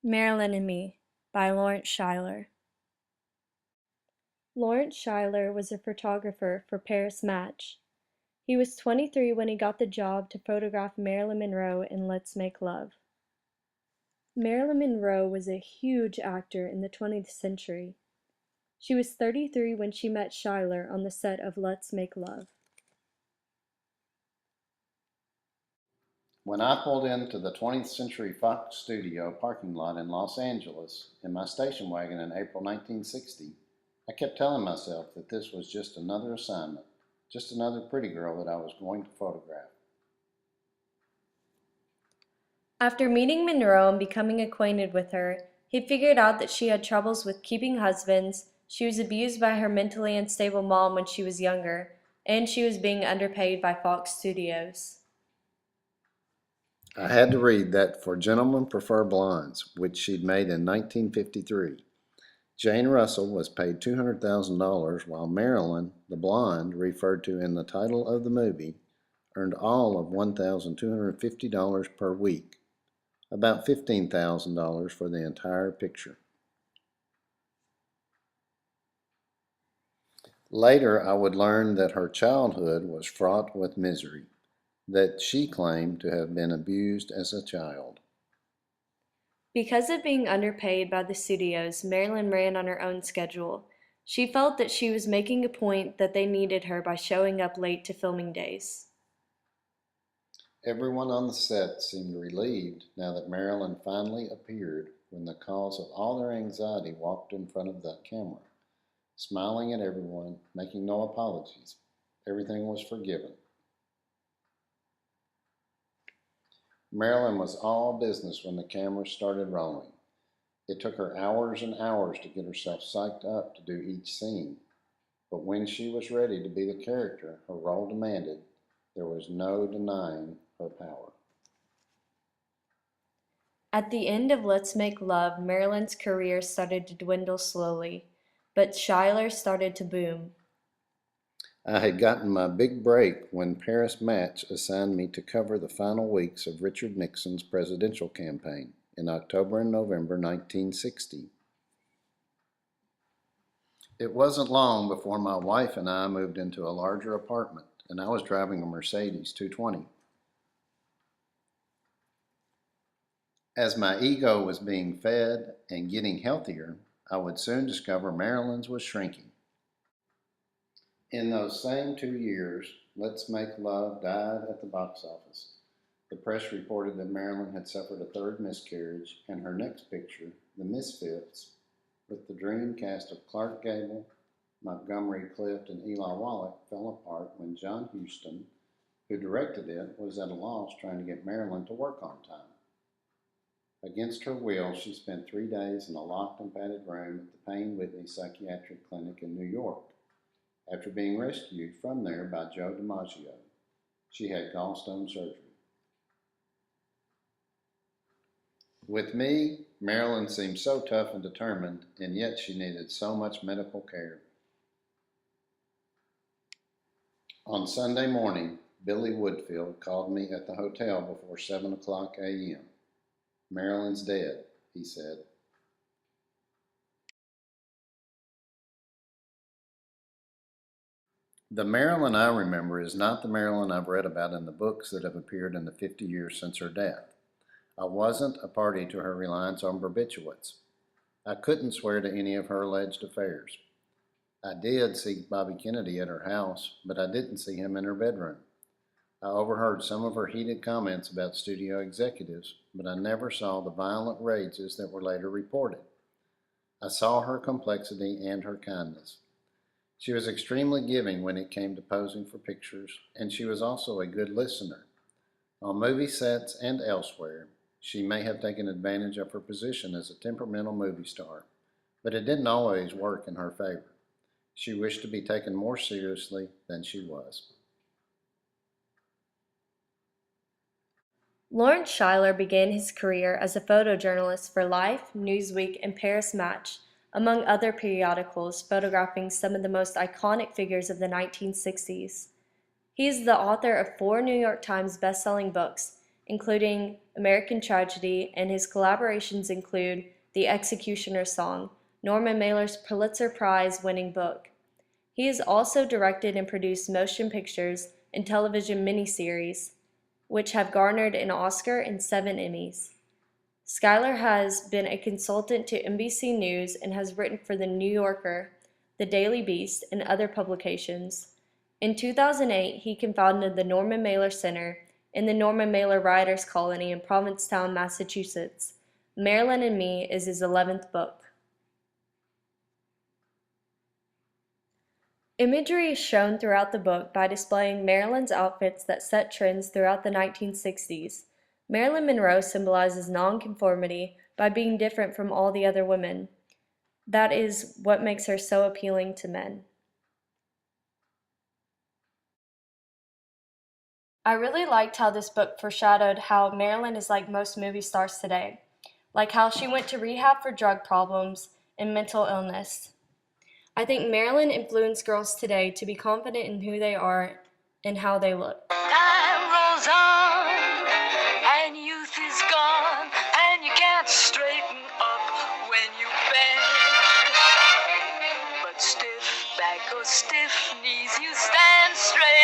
Marilyn and Me by Lawrence Schuyler. Lawrence Schuyler was a photographer for Paris Match. He was 23 when he got the job to photograph Marilyn Monroe in Let's Make Love. Marilyn Monroe was a huge actor in the 20th century. She was 33 when she met Schuyler on the set of Let's Make Love. When I pulled into the 20th Century Fox studio parking lot in Los Angeles in my station wagon in April 1960, I kept telling myself that this was just another assignment, just another pretty girl that I was going to photograph. After meeting Monroe and becoming acquainted with her, he figured out that she had troubles with keeping husbands, she was abused by her mentally unstable mom when she was younger, and she was being underpaid by Fox Studios. I had to read that For Gentlemen Prefer Blondes, which she'd made in 1953. Jane Russell was paid $200,000 while Marilyn, the blonde, referred to in the title of the movie, earned all of $1,250 per week, about $15,000 for the entire picture. Later, I would learn that her childhood was fraught with misery, that she claimed to have been abused as a child. Because of being underpaid by the studios, Marilyn ran on her own schedule. She felt that she was making a point that they needed her by showing up late to filming days. Everyone on the set seemed relieved now that Marilyn finally appeared when the cause of all their anxiety walked in front of the camera, smiling at everyone, making no apologies. Everything was forgiven. Marilyn was all business when the camera started rolling. It took her hours and hours to get herself psyched up to do each scene, but when she was ready to be the character her role demanded, there was no denying her power. At the end of Let's Make Love, Marilyn's career started to dwindle slowly, but Schuyler started to boom. I had gotten my big break when Paris Match assigned me to cover the final weeks of Richard Nixon's presidential campaign in October and November 1960. It wasn't long before my wife and I moved into a larger apartment, and I was driving a Mercedes 220. As my ego was being fed and getting healthier, I would soon discover Marilyn's was shrinking. In those same 2 years, Let's Make Love died at the box office. The press reported that Marilyn had suffered a third miscarriage, and her next picture, The Misfits, with the dream cast of Clark Gable, Montgomery Clift, and Eli Wallach, fell apart when John Huston, who directed it, was at a loss trying to get Marilyn to work on time. Against her will, she spent 3 days in a locked and padded room at the Payne Whitney Psychiatric Clinic in New York. After being rescued from there by Joe DiMaggio, she had gallstone surgery. With me, Marilyn seemed so tough and determined, and yet she needed so much medical care. On Sunday morning, Billy Woodfield called me at the hotel before 7 o'clock a.m. Marilyn's dead, he said. The Marilyn I remember is not the Marilyn I've read about in the books that have appeared in the 50 years since her death. I wasn't a party to her reliance on barbiturates. I couldn't swear to any of her alleged affairs. I did see Bobby Kennedy at her house, but I didn't see him in her bedroom. I overheard some of her heated comments about studio executives, but I never saw the violent rages that were later reported. I saw her complexity and her kindness. She was extremely giving when it came to posing for pictures, and she was also a good listener. On movie sets and elsewhere, she may have taken advantage of her position as a temperamental movie star, but it didn't always work in her favor. She wished to be taken more seriously than she was. Lawrence Schuyler began his career as a photojournalist for Life, Newsweek, and Paris Match, among other periodicals, photographing some of the most iconic figures of the 1960s. He is the author of 4 New York Times best-selling books, including American Tragedy, and his collaborations include The Executioner's Song, Norman Mailer's Pulitzer Prize-winning book. He has also directed and produced motion pictures and television miniseries, which have garnered an Oscar and 7 Emmys. Schuyler has been a consultant to NBC News and has written for The New Yorker, The Daily Beast, and other publications. In 2008, he co-founded the Norman Mailer Center in the Norman Mailer Writers Colony in Provincetown, Massachusetts. Marilyn and Me is his 11th book. Imagery is shown throughout the book by displaying Marilyn's outfits that set trends throughout the 1960s. Marilyn Monroe symbolizes nonconformity by being different from all the other women. That is what makes her so appealing to men. I really liked how this book foreshadowed how Marilyn is like most movie stars today, like how she went to rehab for drug problems and mental illness. I think Marilyn influenced girls today to be confident in who they are and how they look. Time rolls on, and youth is gone, and you can't straighten up when you bend. But stiff back or stiff knees, you stand straight.